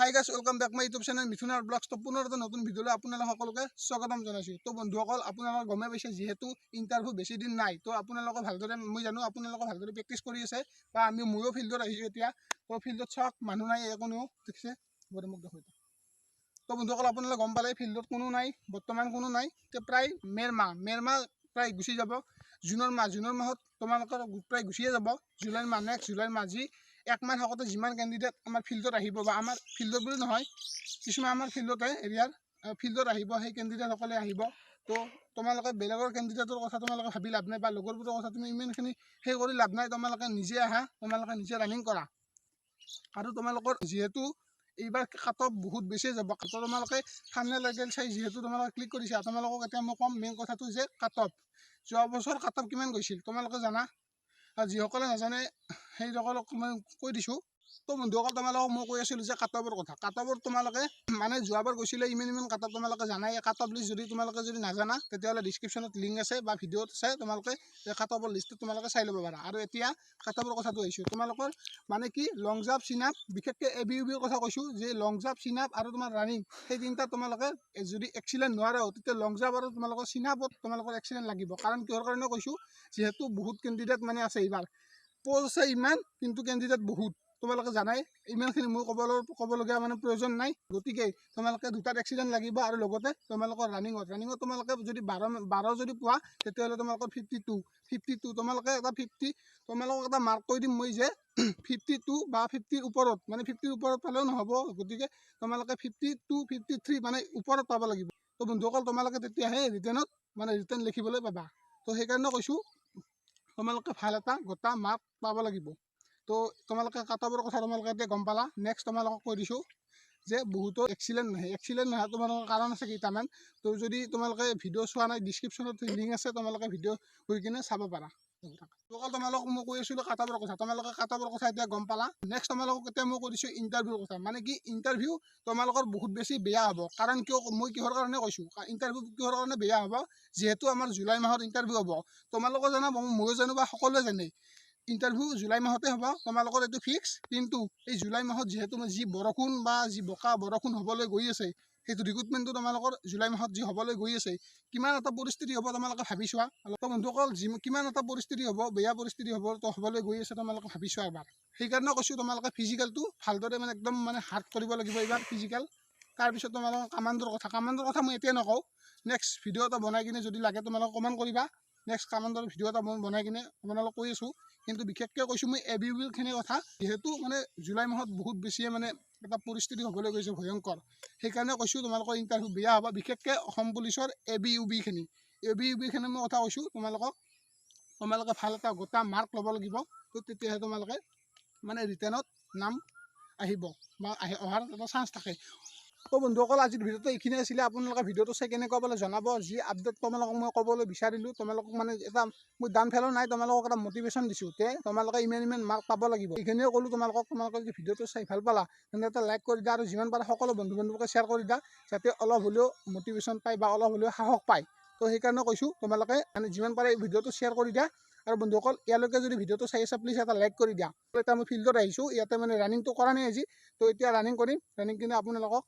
High guys welcome back my YouTube channel মিথুনাৰ vlogs. তো পুনৰ এটা নতুন ভিডিঅ'লৈ আপোনালোক সকলোকে স্বাগতম জনাইছোঁ। তো বন্ধুসকল আপোনালোকে গমে পাইছে যিহেতু ইণ্টাৰভিউ বেছি দিন নাই, তো আপোনালোকে ভালদৰে মই জানো আপোনালোকে ভালদৰে প্ৰেক্টিছ কৰি আছে বা ময়ো ফিল্ডত আহিছোঁ এতিয়া। তো ফিল্ডত চাওক মানুহ নাই কোনেও দেখিছে মোক দেখুৱাই। তো বন্ধুসকল আপোনালোকে গম পালে ফিল্ডত কোনো নাই, বৰ্তমান কোনো নাই। তো প্ৰায় মেৰ মাহ প্ৰায় গুচি যাব। জুনৰ মাহত তোমালোকৰ প্ৰায় গুচিয়ে যাব। জুলাইৰ মাহ নেক্সট জুলাইৰ মাহ যি একমাহ থাকোঁতে যিমান কেণ্ডিডেট আমাৰ ফিল্ডত আহিব বা আমাৰ ফিল্ডত বুলি নহয় কিছুমান আমাৰ ফিল্ডতে এৰিয়াৰ ফিল্ডত আহিব, সেই কেণ্ডিডেটসকলে আহিব। তো তোমালোকে বেলেগৰ কেণ্ডিডেটৰ কথা তোমালোকে ভাবি লাভ নাই বা লগৰবোৰৰ কথা তুমি ইমানখিনি সেই কৰি লাভ নাই। তোমালোকে নিজে আহা, তোমালোকে নিজে ৰানিং কৰা। আৰু তোমালোকৰ যিহেতু এইবাৰ কাট অফ বহুত বেছি যাব, তোমালোকে থাম্বনেইল টাইটেল চাই যিহেতু তোমালোকে ক্লিক কৰিছা, তোমালোকক এতিয়া মই ক'ম মেইন কথাটো যে কাট অফ যোৱা বছৰ কাট অফ কিমান গৈছিল তোমালোকে জানা, আৰু যিসকলে নাজানে সেইসকলক মই কৈ দিছোঁ। তো বন্ধুসকল তোমালোকক মই কৈ আছিলোঁ যে কাট অফৰ কথা। কাট অফৰ তোমালোকে মানে যোৱাবাৰ গৈছিলে ইমান কাট অফ তোমালোকে জানাই। কাট অফ লিষ্ট যদি তোমালোকে যদি নাজানা তেতিয়াহ'লে ডিছক্ৰিপশ্যনত লিংক আছে বা ভিডিঅ'ত আছে, তোমালোকে কাট অফৰ লিষ্টটো তোমালোকে চাই ল'ব পাৰা। আৰু এতিয়া কাট অফৰ কথাটো আহিছোঁ, তোমালোকৰ মানে কি লং জাম্প চিন আপ, বিশেষকৈ ABUBৰ কথা কৈছোঁ যে লং জাম্প চিন আপ আৰু তোমাৰ ৰানিং সেই তিনিটা তোমালোকে যদি এক্সিলেণ্ট নোৱাৰা তেতিয়া লং জাম্প আৰু তোমালোকৰ চিন আপত তোমালোকৰ এক্সিলেণ্ট লাগিব। কাৰণ কিহৰ কাৰণে কৈছোঁ, যিহেতু বহুত কেণ্ডিডেট মানে আছে এইবাৰ প'ষ্ট আছে ইমান, কিন্তু কেণ্ডিডেট বহুত তোমালোকে জানাই। ইমানখিনি মোৰ ক'বলগীয়া মানে প্ৰয়োজন নাই। গতিকে তোমালোকে দুটাত এক্সিডেণ্ট লাগিব আৰু লগতে তোমালোকৰ ৰানিঙত তোমালোকে যদি 12 যদি পোৱা তেতিয়াহ'লে তোমালোকৰ 52 তোমালোকে এটা 50 তোমালোকক এটা মাৰ্ক কৰি দিম মই যে 52 বা 50ৰ ওপৰত, মানে 50ৰ ওপৰত পালেও নহ'ব। গতিকে তোমালোকে 52 53 মানে ওপৰত পাব লাগিব। তো বন্ধুসকল তোমালোকে তেতিয়াহে ৰিটেনত মানে ৰিটেন লিখিবলৈ পাবা। তো সেইকাৰণে কৈছোঁ তোমালোকে ভাল এটা গোটা মাৰ্ক পাব লাগিব। তো তোমালোকে কাট অফৰ কথা তোমালোকে এতিয়া গম পালা। নেক্সট তোমালোকক কৈ দিছোঁ যে বহুতো এক্সিলেণ্ট নহয় তোমালোকৰ কাৰণ আছে কেইটামান। তো যদি তোমালোকে ভিডিঅ' চোৱা নাই ডিছক্ৰিপশ্যনত লিংক আছে, তোমালোকে ভিডিঅ' গৈ কিনে চাব পাৰা। তোমালোকক মই কৈ আছিলোঁ কাট অফৰ কথা, তোমালোকে কাট অফৰ কথা এতিয়া গম পালা। নেক্সট তোমালোকক এতিয়া মই কৈ দিছোঁ ইণ্টাৰভিউৰ কথা। মানে কি ইণ্টাৰভিউ তোমালোকৰ বহুত বেছি বেয়া হ'ব। কাৰণ মই কিহৰ কাৰণে কৈছোঁ ইণ্টাৰভিউ কিহৰ কাৰণে বেয়া হ'ব, যিহেতু আমাৰ জুলাই মাহত ইণ্টাৰভিউ হ'ব। তোমালোকে জানা ময়ো জানো বা সকলোৱে জানে ইণ্টাৰভিউ জুলাই মাহতে হ'ব, তোমালোকৰ এইটো ফিক্স। কিন্তু এই জুলাই মাহত যিহেতু যি বৰষুণ বা যি বোকা বৰষুণ হ'বলৈ গৈ আছে, সেইটো ৰিক্ৰুটমেণ্টটো তোমালোকৰ জুলাই মাহত যি হ'বলৈ গৈ আছে, কিমান এটা পৰিস্থিতি হ'ব তোমালোকে ভাবি চোৱা। তো বন্ধুসকল কিমান এটা পৰিস্থিতি হ'ব, বেয়া পৰিস্থিতি হ'বলৈ গৈ আছে তোমালোকে ভাবি চোৱা এবাৰ। সেইকাৰণে কৈছোঁ তোমালোকে ফিজিকেলটো ভালদৰে মানে একদম মানে হাৰ্ড কৰিব লাগিব এইবাৰ ফিজিকেল। তাৰপিছত তোমালোকৰ কামাণ্ডৰ কথা মই এতিয়া নকওঁ, নেক্সট ভিডিঅ' এটা বনাই কিনে যদি লাগে তোমালোকে কমেণ্ট কৰিবা। নেক্সট কামাণ্ডৰ ভিডিঅ' এটা মই বনাই কিনে আপোনালোকক কৈ আছোঁ। কিন্তু বিশেষকৈ কৈছোঁ মই ABUBৰখিনি কথা, যিহেতু মানে জুলাই মাহত বহুত বেছিয়ে মানে এটা পৰিস্থিতি হ'বলৈ গৈছে ভয়ংকৰ। সেইকাৰণে কৈছোঁ তোমালোকৰ ইণ্টাৰভিউ বেয়া হ'ব, বিশেষকৈ অসম পুলিচৰ ABUBখিনি মই কথা কৈছোঁ। তোমালোকে ভাল এটা গোটা মাৰ্ক ল'ব লাগিব। তো তেতিয়াহে তোমালোকে মানে ৰিটেনত নাম আহিব বা অহাৰ এটা চান্স থাকে। তো বন্ধুসকল আজিৰ ভিডিঅ'টো এইখিনি আছিলে। আপোনালোকে ভিডিঅ'টো চাই কেনেকুৱা পালে জনাব। যি আপডেট তোমালোকক মই ক'বলৈ বিচাৰিলোঁ, তোমালোকক মানে এটা মই দান ফেলো নাই, তোমালোকক এটা মটিভেশ্যন দিছোঁ যে তোমালোকে ইমান মাৰ্ক পাব লাগিব। এইখিনিয়ে ক'লোঁ তোমালোকে যদি ভিডিঅ'টো চাই ভাল পালা তেন্তে এটা লাইক কৰি দিয়া আৰু যিমান পাৰে সকলো বন্ধু বান্ধৱকে শ্বেয়াৰ কৰি দিয়া, যাতে অলপ হ'লেও মটিভেশ্যন পায় বা অলপ হ'লেও সাহস পায়। তো সেইকাৰণে কৈছোঁ তোমালোকে মানে যিমান পাৰে এই ভিডিঅ'টো শ্বেয়াৰ কৰি দিয়া। আৰু বন্ধুসকল ইয়ালৈকে যদি ভিডিঅ'টো চাই আছা প্লিজ এটা লাইক কৰি দিয়া। এতিয়া মই ফিল্ডত আহিছোঁ, ইয়াতে মানে ৰানিংটো কৰা নাই আজি। তো এতিয়া ৰানিং কৰিম, ৰানিং কিনে আপোনালোকক